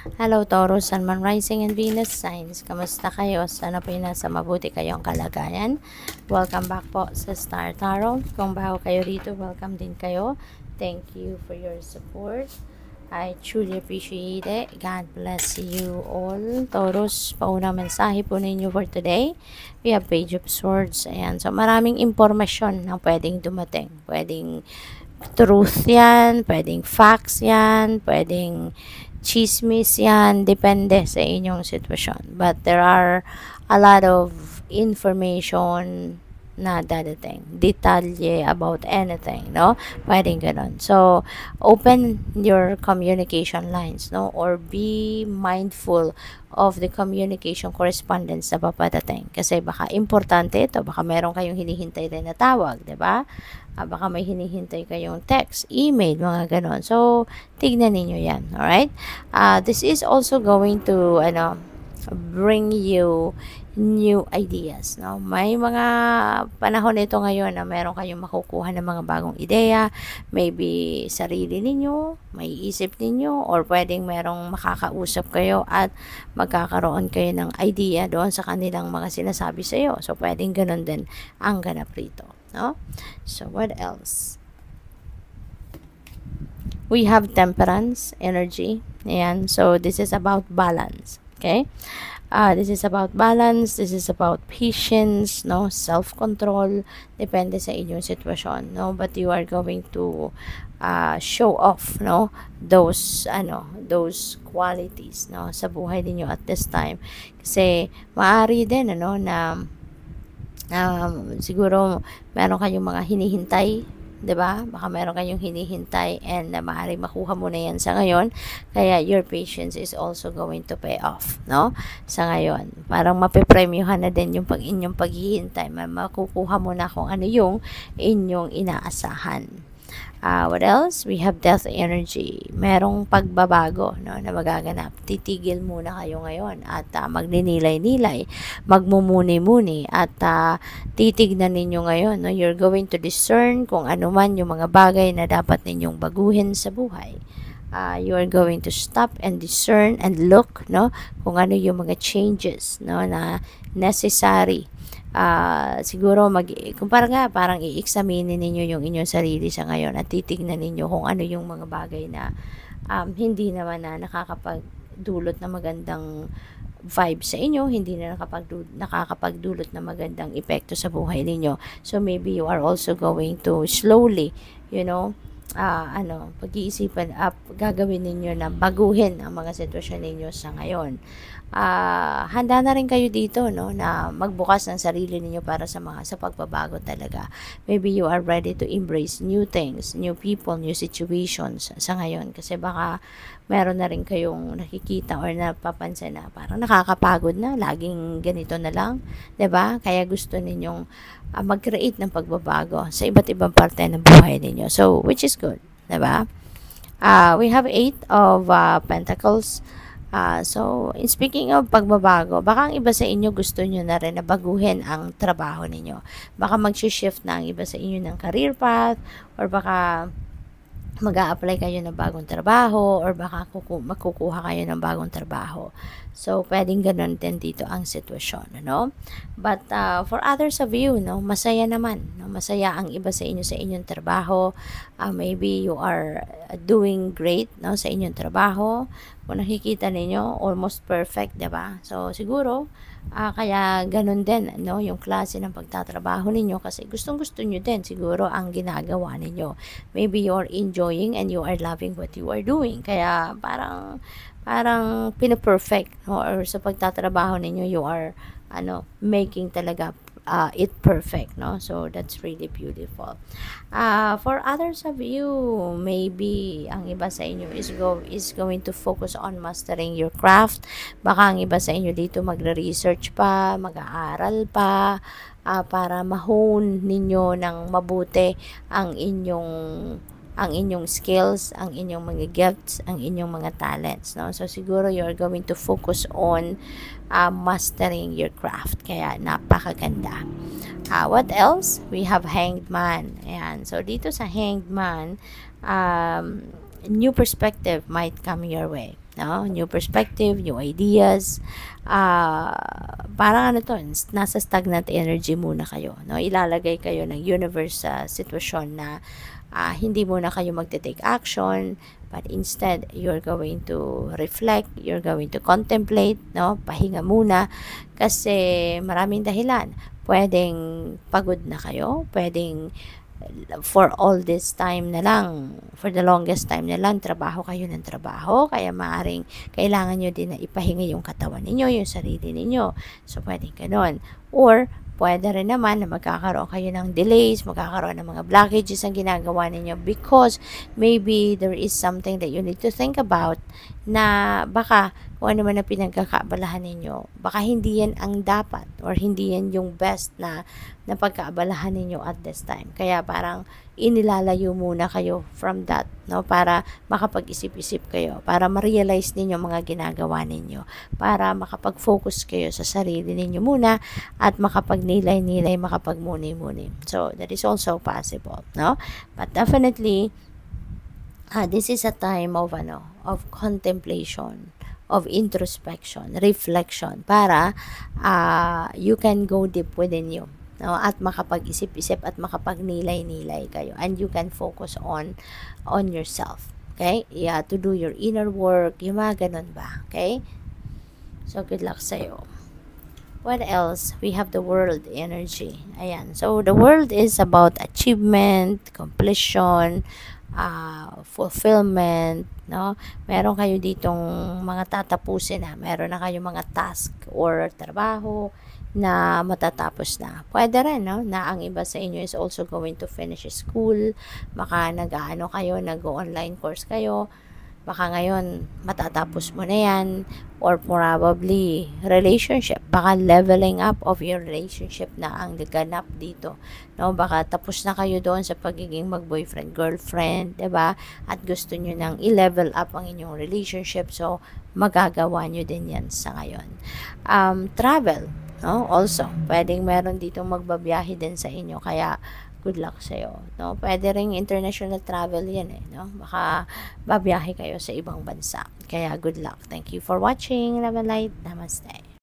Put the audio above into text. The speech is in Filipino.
Hello Taurus, Sun, Moon, Rising and Venus signs. Kamusta kayo? Sana po nasa mabuti kayong kalagayan. Welcome back po sa Star Tarot. Kung bago kayo rito, welcome din kayo. Thank you for your support. I truly appreciate it. God bless you all. Taurus, paunang mensahe po ninyo for today. We have Page of Swords. Ayan. So, maraming impormasyon na pwedeng dumating. Pwedeng truth yan, pwedeng facts yan, pwedeng chismis yan, depende sa inyong sitwasyon. But there are a lot of information na dadating, detalye about anything, no? Pwedeng ganun. So, open your communication lines, no? Or be mindful of the communication correspondence na papadating. Kasi baka importante ito, baka meron kayong hinihintay din na tawag, di ba? Baka may hinihintay kayong text, email, mga ganon. So, tignan ninyo yan, alright? This is also going to, bring you new ideas, no? May mga panahon nito ngayon na meron kayong makukuha ng mga bagong ideya, maybe sarili ninyo, may isip ninyo, or pwedeng merong makakausap kayo at magkakaroon kayo ng idea doon sa kanilang mga sinasabi sa iyo. So, pwedeng ganun din ang ganap rito, no? So, what else? We have Temperance energy. Ayan. So, this is about balance. Okay? This is about balance. This is about patience, no? Self-control. Depende sa inyong sitwasyon, no? But you are going to show off, no? Those qualities, no? Sa buhay niyo at this time. Kasi, maaari din, na siguro meron kayong mga hinihintay, 'di ba? Baka meron kayong hinihintay and maaari makuha mo na 'yan sa ngayon. Kaya your patience is also going to pay off, no? Sa ngayon, parang mapepremyohan na din yung inyong paghihintay. Makukuha mo na kung ano yung inyong inaasahan. What else? We have Death energy. Merong pagbabago, no, na magaganap. Titigil muna kayo ngayon at magninilay-nilay, magmumuni-muni at titignan ninyo ngayon, no, you're going to discern kung ano man yung mga bagay na dapat ninyong baguhin sa buhay. You are going to stop and discern and look, no, kung ano yung mga changes, no, na necessary. Siguro parang i-examine ninyo yung inyong sarili sa ngayon at titignan ninyo kung ano yung mga bagay na hindi naman na nakakapagdulot na magandang vibe sa inyo, hindi na nakakapagdulot na magandang epekto sa buhay ninyo. So maybe you are also going to slowly, pag-iisipan gagawin ninyo na baguhin ang mga sitwasyon ninyo sa ngayon. Handa na rin kayo dito, no, na magbukas ng sarili ninyo para sa pagbabago talaga. Maybe you are ready to embrace new things, new people, new situations sa ngayon. Kasi baka meron na rin kayong nakikita or napapansin na parang nakakapagod na, laging ganito na lang, 'di ba? Kaya gusto ninyong mag-create ng pagbabago sa iba't ibang parte ng buhay ninyo. So, which is good, 'di ba? We have 8 of Pentacles. So, in speaking of pagbabago, baka ang iba sa inyo gusto nyo na rin na baguhin ang trabaho ninyo. Baka mag-shift na ang iba sa inyo ng career path, or baka mag-a-apply kayo ng bagong trabaho, or baka makukuha kayo ng bagong trabaho. So, pwedeng ganun din dito ang sitwasyon, no? But, for others of you, no, masaya naman, no? Masaya ang iba sa inyo sa inyong trabaho. Maybe you are doing great, no, sa inyong trabaho. Kung nakikita ninyo, almost perfect, diba? So, siguro, kaya ganun din, no, yung klase ng pagtatrabaho ninyo kasi gustong-gusto nyo din siguro ang ginagawa ninyo. Maybe you are enjoying and you are loving what you are doing. Kaya parang pina-perfect, no? Or sa pagtatrabaho ninyo, you are making talaga it perfect, no? So that's really beautiful. For others of you, maybe ang iba sa inyo is going to focus on mastering your craft. Baka ang iba sa inyo dito magre-research pa, mag-aaral pa, para ma-hone ninyo ng mabuti ang inyong skills, ang inyong mga gifts, ang inyong mga talents, no? So siguro you are going to focus on mastering your craft. Kaya napakaganda. What else? We have Hanged Man. Ayan. So dito sa Hanged Man, new perspective might come your way. no? New perspective, new ideas. Parang ano to, nasa stagnant energy muna kayo, no? Ilalagay kayo ng universe sa sitwasyon na hindi muna kayo magte-take action, but instead, you're going to reflect, you're going to contemplate, no? Pahinga muna kasi maraming dahilan. Pwedeng pagod na kayo, pwedeng for all this time na lang, for the longest time na lang, trabaho kayo ng trabaho, kaya maaring kailangan nyo din na ipahinga yung katawan ninyo, yung sarili ninyo. So, pwedeng ganon. Or, pwede rin naman na magkakaroon kayo ng delays, magkakaroon ng mga blockages ang ginagawa ninyo because maybe there is something that you need to think about na baka kung ano man ang pinagkakaabalahan ninyo, baka hindi yan ang dapat or hindi yan yung best na pagkaabalahan ninyo at this time. Kaya parang inilalayo muna kayo from that, no? Para makapag-isip-isip kayo, para ma-realize ninyo mga ginagawa ninyo, para makapag-focus kayo sa sarili ninyo muna at makapag-nilay-nilay, makapag-muni-muni. So, that is also possible, no? But definitely, this is a time of contemplation, of introspection, reflection, para you can go deep within you, no? At makapag-isip-isip at makapagnilay-nilay kayo, and you can focus on yourself, okay? Yeah, to do your inner work, yung mga ganun ba, okay? So, good luck sa'yo. What else? We have the world energy. Ayan. So, the world is about achievement, completion, fulfillment, no? Meron kayo ditong mga tatapusin na. Meron na kayong mga task or trabaho na matatapos na. Pwede rin, no? Na ang iba sa inyo is also going to finish school. Baka nag-ano kayo, nag-online course kayo. Baka ngayon, matatapos mo na yan. Or probably, relationship. Baka leveling up of your relationship na ang naganap dito. No? Baka tapos na kayo doon sa pagiging mag-boyfriend, girlfriend, diba? At gusto nyo nang i-level up ang inyong relationship. So, magagawa nyo din yan sa ngayon. Travel. No? Also, pwedeng meron dito magbabiyahe din sa inyo. Kaya, good luck sa'yo, no? Pwede ring international travel yan no? Baka babiyahe kayo sa ibang bansa. Kaya good luck. Thank you for watching. Love and light. Namaste.